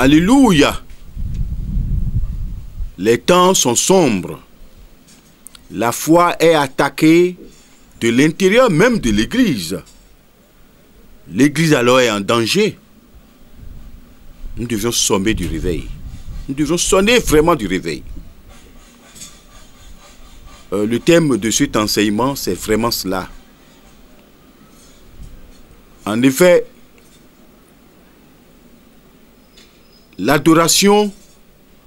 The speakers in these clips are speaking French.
Alléluia. Les temps sont sombres. La foi est attaquée de l'intérieur même de l'Église. L'Église alors est en danger. Nous devions sonner du réveil. Nous devons sonner vraiment du réveil. Le thème de cet enseignement, c'est vraiment cela. En effet, l'adoration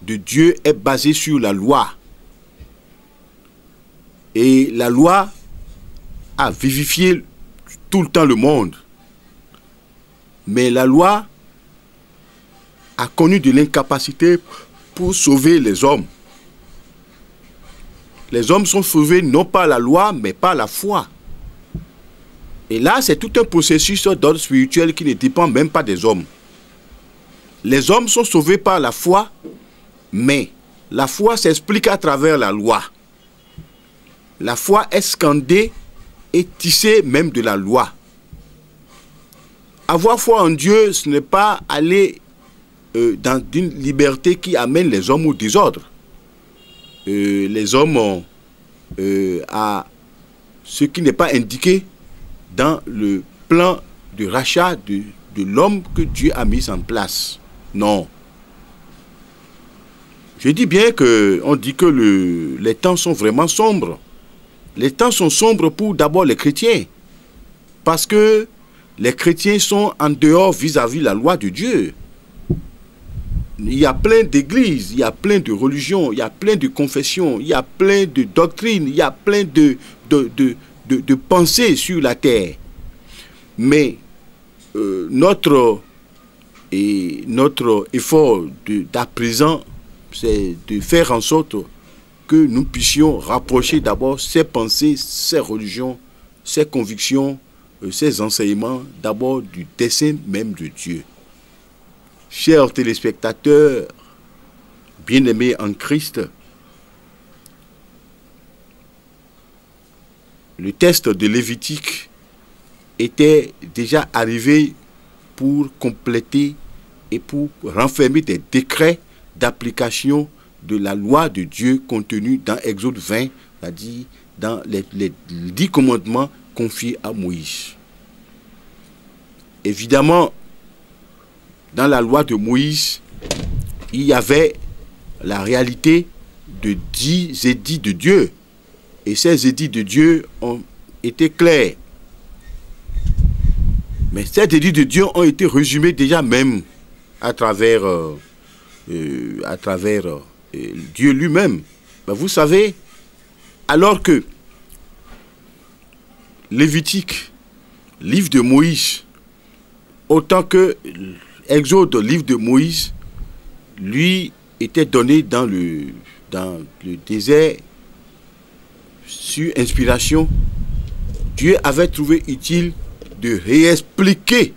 de Dieu est basée sur la loi. Et la loi a vivifié tout le temps le monde. Mais la loi a connu de l'incapacité pour sauver les hommes. Les hommes sont sauvés non par la loi, mais par la foi. Et là, c'est tout un processus d'ordre spirituel qui ne dépend même pas des hommes. Les hommes sont sauvés par la foi, mais la foi s'explique à travers la loi. La foi est scandée et tissée même de la loi. Avoir foi en Dieu, ce n'est pas aller dans une liberté qui amène les hommes au désordre. Les hommes ont à ce qui n'est pas indiqué dans le plan de rachat de l'homme que Dieu a mis en place. Non. Je dis bien qu'on dit que les temps sont vraiment sombres. Les temps sont sombres pour d'abord les chrétiens. Parce que les chrétiens sont en dehors vis-à-vis de la loi de Dieu. Il y a plein d'églises, il y a plein de religions, il y a plein de confessions, il y a plein de doctrines, il y a plein de pensées sur la terre. Mais notre effort d'à présent, c'est de faire en sorte que nous puissions rapprocher d'abord ces pensées, ces religions, ces convictions, ces enseignements, d'abord du dessein même de Dieu. Chers téléspectateurs, bien-aimés en Christ, le texte de Lévitique était déjà arrivé pour compléter et pour renfermer des décrets d'application de la loi de Dieu contenue dans Exode 20, c'est-à-dire dans les 10 commandements confiés à Moïse. Évidemment, dans la loi de Moïse, il y avait la réalité de 10 édits de Dieu. Et ces édits de Dieu ont été clairs. Mais ces édits de Dieu ont été résumés déjà même à travers Dieu lui-même. Ben vous savez, alors que Lévitique, livre de Moïse, autant que Exode, livre de Moïse, lui était donné dans le désert sur inspiration. Dieu avait trouvé utile de réexpliquer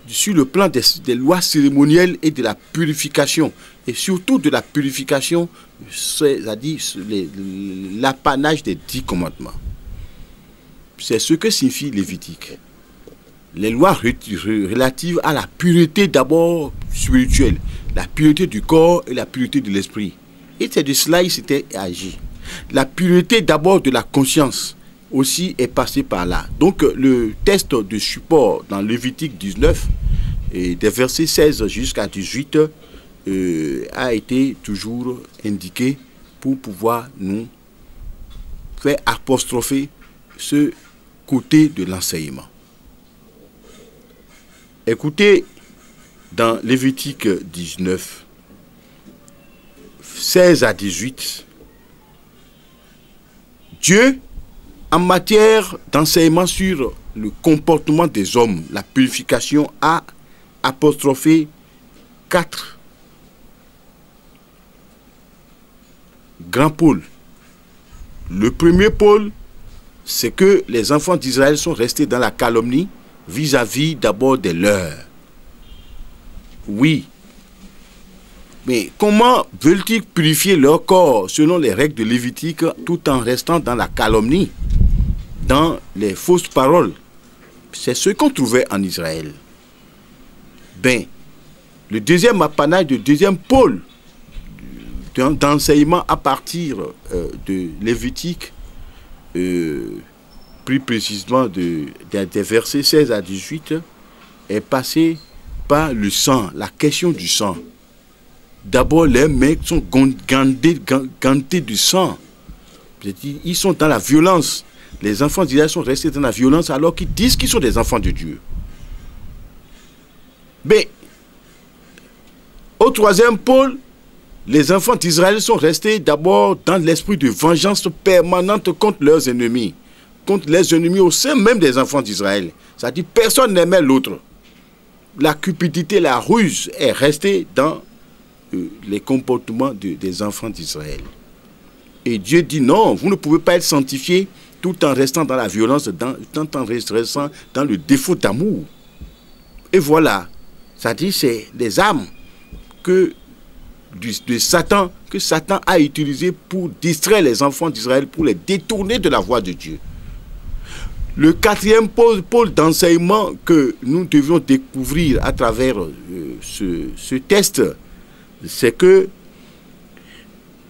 sur le plan des lois cérémonielles et de la purification, et surtout de la purification, c'est-à-dire l'apanage des 10 commandements. C'est ce que signifie Lévitique. Les lois relatives à la pureté d'abord spirituelle, la pureté du corps et la pureté de l'esprit. Et c'est de cela qu'il s'était agi. La pureté d'abord de la conscience aussi est passée par là. Donc le test de support dans Lévitique 19, et des versets 16 jusqu'à 18, a été toujours indiqué pour pouvoir nous faire apostropher ce côté de l'enseignement. Écoutez, dans Lévitique 19, 16 à 18, Dieu, en matière d'enseignement sur le comportement des hommes, la purification, a apostrophé 4 grands pôles. Le premier pôle, c'est que les enfants d'Israël sont restés dans la calomnie vis-à-vis d'abord des leurs. Oui. Mais comment veulent-ils purifier leur corps selon les règles de Lévitique tout en restant dans la calomnie, dans les fausses paroles? C'est ce qu'on trouvait en Israël. Ben, le deuxième apanage, le deuxième pôle d'enseignement à partir de Lévitique, plus précisément des versets 16 à 18, est passé par le sang, la question du sang. D'abord, les mecs sont gantés du sang. Ils sont dans la violence. Les enfants d'Israël sont restés dans la violence alors qu'ils disent qu'ils sont des enfants de Dieu. Mais, au troisième pôle, les enfants d'Israël sont restés d'abord dans l'esprit de vengeance permanente contre leurs ennemis. Contre les ennemis au sein même des enfants d'Israël. C'est-à-dire personne n'aimait l'autre. La cupidité, la ruse est restée dans les comportements des enfants d'Israël. Et Dieu dit non, vous ne pouvez pas être sanctifiés tout en restant dans la violence, tout en restant dans le défaut d'amour. Et voilà, c'est-à-dire c'est des armes que Satan a utilisées pour distraire les enfants d'Israël, pour les détourner de la voie de Dieu. Le quatrième pôle d'enseignement que nous devions découvrir à travers ce test, c'est que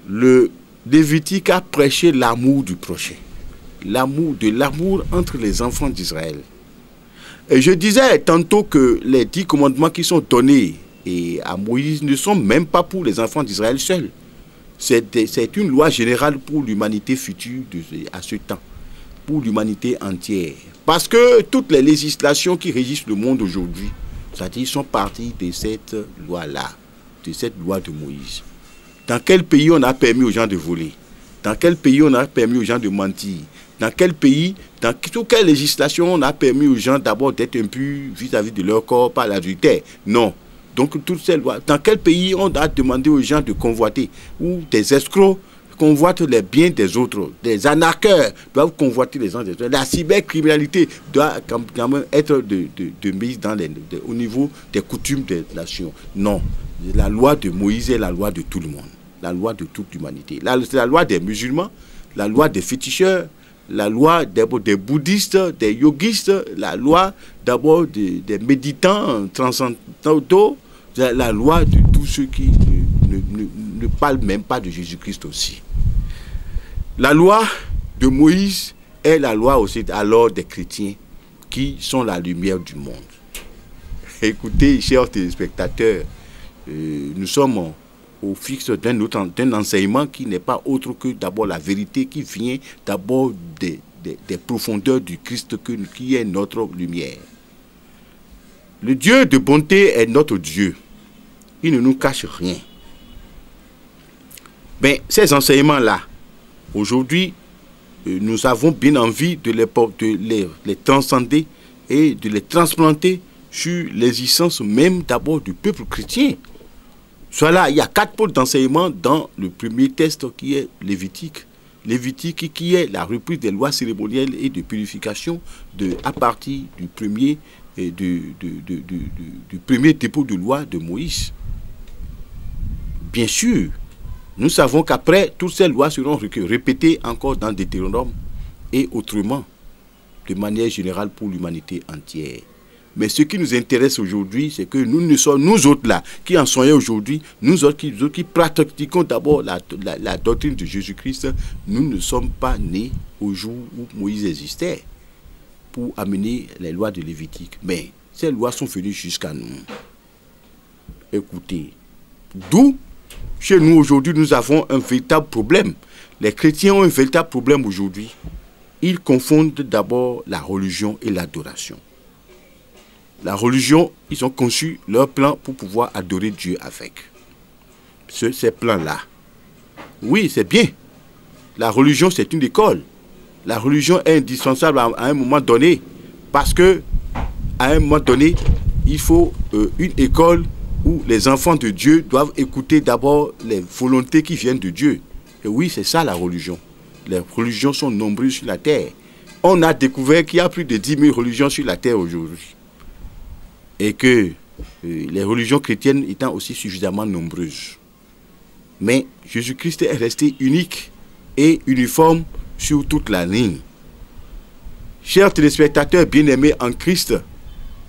le Lévitique a prêché l'amour du prochain. L'amour entre les enfants d'Israël. Et je disais tantôt que les 10 commandements qui sont donnés à Moïse ne sont même pas pour les enfants d'Israël seuls. C'est une loi générale pour l'humanité future à ce temps. Pour l'humanité entière. Parce que toutes les législations qui régissent le monde aujourd'hui, c'est-à-dire sont parties de cette loi-là, de cette loi de Moïse. Dans quel pays on a permis aux gens de voler? Dans quel pays on a permis aux gens de mentir? Dans quel pays, dans toute quelle législation on a permis aux gens d'abord d'être impurs vis-à-vis de leur corps par l'adultère? Non. Donc toutes ces lois. Dans quel pays on a demandé aux gens de convoiter? Ou des escrocs convoitent les biens des autres. Des arnaqueurs doivent convoiter les gens des autres. La cybercriminalité doit quand même être de mise au niveau des coutumes des nations. Non. La loi de Moïse est la loi de tout le monde. La loi de toute l'humanité. C'est la loi des musulmans, la loi des féticheurs, la loi des bouddhistes, des yogistes, la loi d'abord des méditants transcendantaux, la loi de tous ceux qui ne parlent même pas de Jésus-Christ aussi. La loi de Moïse est la loi aussi alors des chrétiens qui sont la lumière du monde. Écoutez, chers téléspectateurs, nous sommes au fixe d'un enseignement qui n'est pas autre que d'abord la vérité qui vient d'abord des profondeurs du Christ qui est notre lumière. Le Dieu de bonté est notre Dieu. Il ne nous cache rien. Mais ces enseignements-là, aujourd'hui, nous avons bien envie de les transcender et de les transplanter sur l'existence même d'abord du peuple chrétien. Soit là, il y a 4 pôles d'enseignement dans le premier test qui est Lévitique. Lévitique qui est la reprise des lois cérémonielles et de purification à partir du premier dépôt de loi de Moïse. Bien sûr, nous savons qu'après, toutes ces lois seront répétées encore dans Deutéronome et autrement, de manière générale pour l'humanité entière. Mais ce qui nous intéresse aujourd'hui, c'est que nous autres là, qui en soyons aujourd'hui, nous autres qui pratiquons d'abord la doctrine de Jésus-Christ, nous ne sommes pas nés au jour où Moïse existait pour amener les lois de Lévitique. Mais ces lois sont venues jusqu'à nous. Écoutez, d'où, chez nous aujourd'hui, nous avons un véritable problème. Les chrétiens ont un véritable problème aujourd'hui. Ils confondent d'abord la religion et l'adoration. La religion, ils ont conçu leur plan pour pouvoir adorer Dieu avec. Ces plans-là. Oui, c'est bien. La religion, c'est une école. La religion est indispensable à un moment donné. Parce que, à un moment donné, il faut une école où les enfants de Dieu doivent écouter d'abord les volontés qui viennent de Dieu. Et oui, c'est ça la religion. Les religions sont nombreuses sur la terre. On a découvert qu'il y a plus de 10 000 religions sur la terre aujourd'hui. Et que les religions chrétiennes étant aussi suffisamment nombreuses. Mais Jésus-Christ est resté unique et uniforme sur toute la ligne. Chers téléspectateurs bien-aimés en Christ,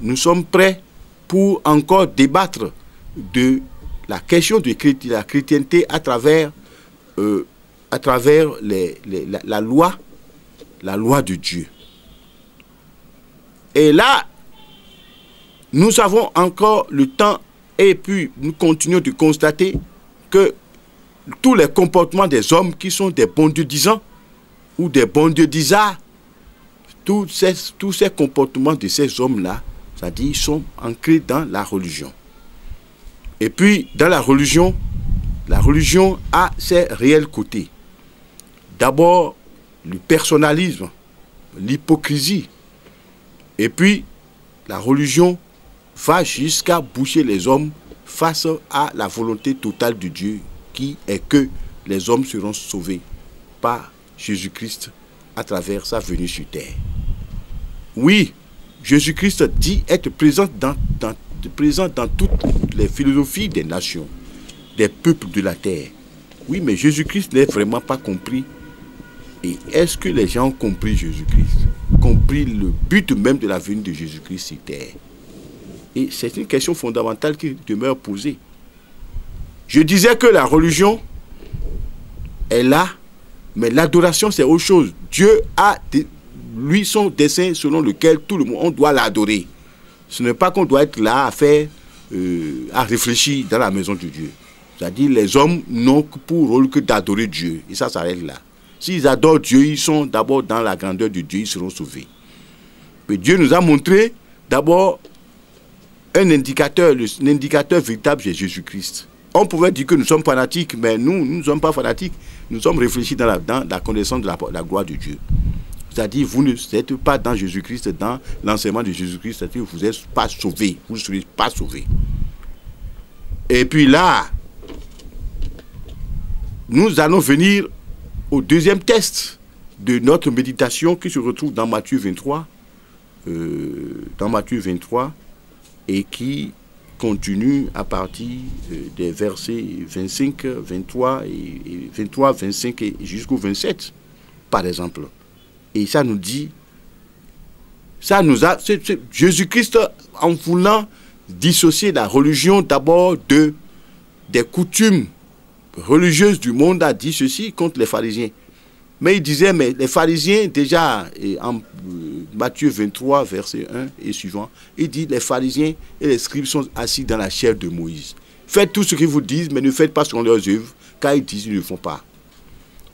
nous sommes prêts pour encore débattre de la question de la chrétienté à travers la loi de Dieu. Et là, nous avons encore le temps et puis nous continuons de constater que tous les comportements des hommes qui sont des bons dieux disants ou des bons dieux disards, tous ces comportements de ces hommes-là, c'est-à-dire ils sont ancrés dans la religion. Et puis, dans la religion a ses réels côtés. D'abord, le personnalisme, l'hypocrisie. Et puis, la religion va jusqu'à boucher les hommes face à la volonté totale de Dieu, qui est que les hommes seront sauvés par Jésus-Christ à travers sa venue sur terre. Oui, Jésus-Christ dit être présent dans toutes les philosophies des nations, des peuples de la terre. Oui, mais Jésus-Christ n'est vraiment pas compris. Et est-ce que les gens ont compris Jésus-Christ? Compris le but même de la venue de Jésus-Christ sur terre? Et c'est une question fondamentale qui demeure posée. Je disais que la religion est là, mais l'adoration c'est autre chose. Dieu a lui son dessein selon lequel tout le monde doit l'adorer. Ce n'est pas qu'on doit être là à réfléchir dans la maison de Dieu. C'est-à-dire les hommes n'ont pour rôle que d'adorer Dieu. Et ça s'arrête là. S'ils adorent Dieu, ils sont d'abord dans la grandeur de Dieu, ils seront sauvés. Mais Dieu nous a montré d'abord un indicateur, l'indicateur véritable c'est Jésus-Christ. On pouvait dire que nous sommes fanatiques, mais nous ne sommes pas fanatiques. Nous sommes réfléchis dans la connaissance de la gloire de Dieu. C'est-à-dire, vous n'êtes pas dans Jésus-Christ, dans l'enseignement de Jésus-Christ, c'est-à-dire que vous n'êtes pas sauvés, vous ne serez pas sauvés. Et puis là, nous allons venir au deuxième test de notre méditation qui se retrouve dans Matthieu 23, et qui continue à partir des versets 25, 23, et 23, 25 et jusqu'au 27, par exemple. Et ça nous dit, Jésus-Christ, en voulant dissocier la religion d'abord des coutumes religieuses du monde, a dit ceci contre les pharisiens. Mais il disait, mais les pharisiens, déjà, en Matthieu 23, verset 1 et suivant, il dit, les pharisiens et les scribes sont assis dans la chair de Moïse. Faites tout ce qu'ils vous disent, mais ne faites pas selon leurs œuvres, car ils disent, ils ne le font pas.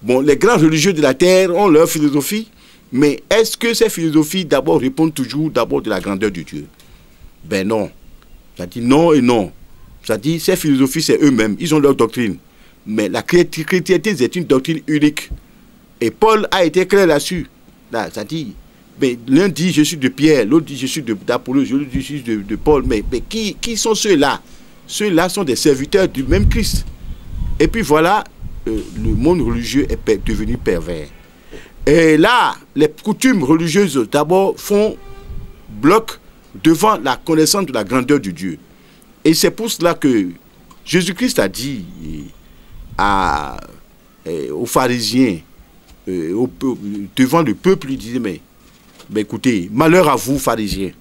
Bon, les grands religieux de la terre ont leur philosophie, mais est-ce que ces philosophies d'abord répondent toujours d'abord de la grandeur de Dieu? Ben non. Ça dit non et non. Ça dit, ces philosophies, c'est eux-mêmes, ils ont leur doctrine. Mais la chrétienté, c'est une doctrine unique. Et Paul a été clair là-dessus. Là, ça dit, mais l'un dit je suis de Pierre, l'autre dit je suis d'Apollos, l'autre dit je suis de Paul. Mais qui sont ceux-là? Ceux-là sont des serviteurs du même Christ. Et puis voilà, le monde religieux est devenu pervers. Et là, les coutumes religieuses d'abord font bloc devant la connaissance de la grandeur de Dieu. Et c'est pour cela que Jésus-Christ a dit aux pharisiens, devant le peuple, il disait, mais écoutez, malheur à vous, pharisiens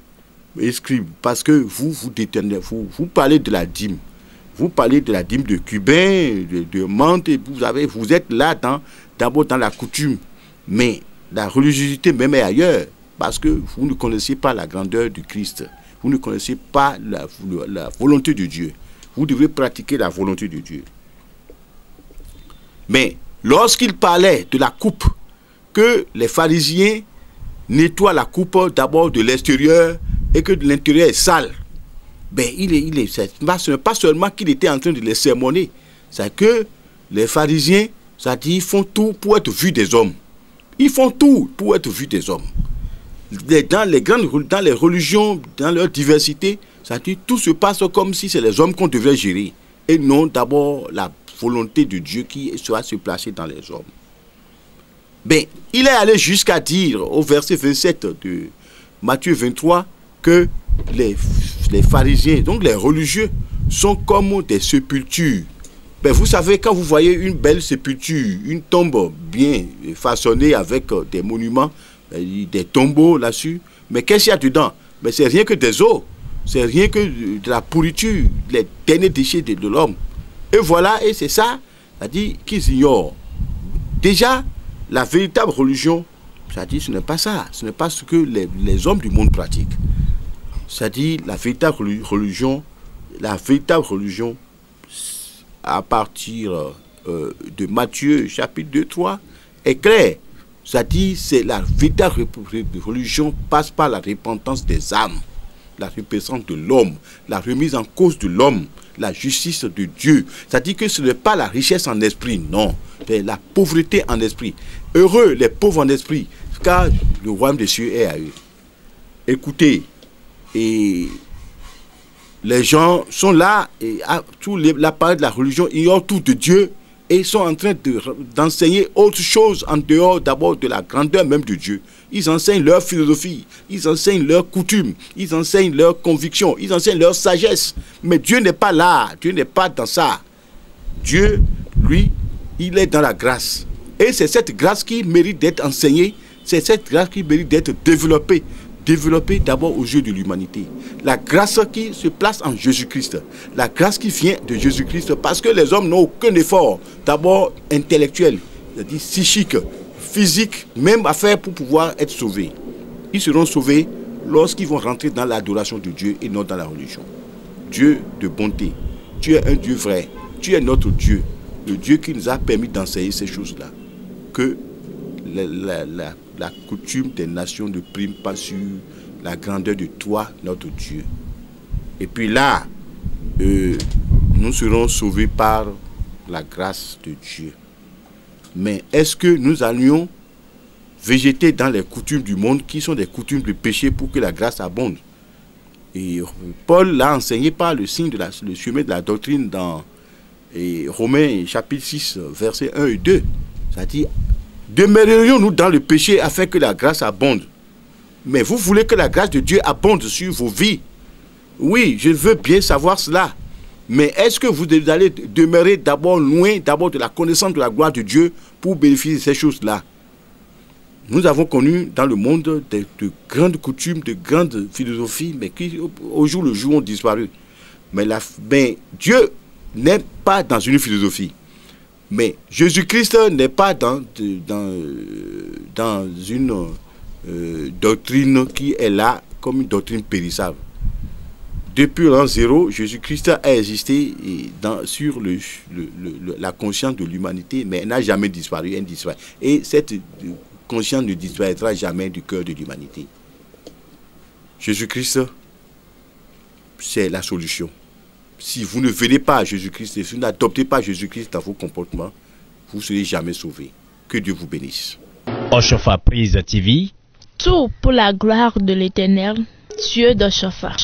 et scribes, parce que vous détenez, vous parlez de la dîme. Vous parlez de la dîme de cubain, de menthe, et vous êtes là d'abord dans la coutume. Mais la religiosité même est ailleurs, parce que vous ne connaissez pas la grandeur du Christ. Vous ne connaissez pas la volonté de Dieu. Vous devez pratiquer la volonté de Dieu. Mais lorsqu'il parlait de la coupe, que les pharisiens nettoient la coupe d'abord de l'extérieur et que de l'intérieur est sale, ben ce n'est pas seulement qu'il était en train de les sermonner, c'est que les pharisiens, ça dit, ils font tout pour être vus des hommes. Ils font tout pour être vus des hommes. Dans les religions, dans leur diversité, ça dit, tout se passe comme si c'est les hommes qu'on devrait gérer. Et non d'abord la volonté de Dieu qui soit se placer dans les hommes. Ben, il est allé jusqu'à dire au verset 27 de Matthieu 23 que les pharisiens, donc les religieux, sont comme des sépultures. Ben, vous savez, quand vous voyez une belle sépulture, une tombe bien façonnée avec des monuments, des tombeaux là-dessus, mais qu'est-ce qu'il y a dedans? Mais c'est rien que des os. c'est rien que de la pourriture, les derniers déchets de l'homme. Et voilà, et c'est ça, c'est-à-dire qu'ils ignorent. Déjà, la véritable religion, c'est-à-dire ce n'est pas ça, ce n'est pas ce que les hommes du monde pratiquent. C'est-à-dire la véritable religion, à partir de Matthieu chapitre 2, 3, est claire. C'est-à-dire c'est la véritable religion passe par la repentance des âmes, la repentance de l'homme, la remise en cause de l'homme, la justice de Dieu. C'est-à-dire que ce n'est pas la richesse en esprit, non, c'est la pauvreté en esprit. Heureux les pauvres en esprit, car le royaume des cieux est à eux. Écoutez, et les gens sont là, et tout l'appareil de la religion ignore tout de Dieu, et ils sont en train d'enseigner autre chose en dehors d'abord de la grandeur même de Dieu. Ils enseignent leur philosophie, ils enseignent leurs coutumes, ils enseignent leurs convictions, ils enseignent leur sagesse. Mais Dieu n'est pas là, Dieu n'est pas dans ça. Dieu, lui, il est dans la grâce. Et c'est cette grâce qui mérite d'être enseignée, c'est cette grâce qui mérite d'être développée. Développée d'abord aux yeux de l'humanité. La grâce qui se place en Jésus-Christ. La grâce qui vient de Jésus-Christ, parce que les hommes n'ont aucun effort, d'abord intellectuel, c'est-à-dire psychique, physique, même à faire pour pouvoir être sauvés. Ils seront sauvés lorsqu'ils vont rentrer dans l'adoration de Dieu et non dans la religion. Dieu de bonté, tu es un Dieu vrai, tu es notre Dieu, le Dieu qui nous a permis d'enseigner ces choses-là. Que la coutume des nations ne prime pas sur la grandeur de toi, notre Dieu. Et puis là, nous serons sauvés par la grâce de Dieu. Mais est-ce que nous allions végéter dans les coutumes du monde qui sont des coutumes de péché pour que la grâce abonde? Et Paul l'a enseigné par le signe de le chemin de la doctrine dans Romains chapitre 6, versets 1 et 2. C'est-à-dire, demeurerions-nous dans le péché afin que la grâce abonde? Mais vous voulez que la grâce de Dieu abonde sur vos vies? Oui, je veux bien savoir cela. Mais est-ce que vous allez demeurer d'abord loin de la connaissance de la gloire de Dieu pour bénéficier de ces choses-là? Nous avons connu dans le monde de grandes coutumes, de grandes philosophies, mais qui au jour le jour ont disparu. Mais Dieu n'est pas dans une philosophie. Mais Jésus-Christ n'est pas dans une doctrine qui est là comme une doctrine périssable. Depuis l'an zéro, Jésus-Christ a existé sur la conscience de l'humanité, mais elle n'a jamais disparu, elle disparaît. Et cette conscience ne disparaîtra jamais du cœur de l'humanité. Jésus-Christ, c'est la solution. Si vous ne venez pas à Jésus-Christ, si vous n'adoptez pas Jésus-Christ dans vos comportements, vous ne serez jamais sauvés. Que Dieu vous bénisse. Oshofa Prise TV. Tout pour la gloire de l'Éternel, Dieu de Shofa.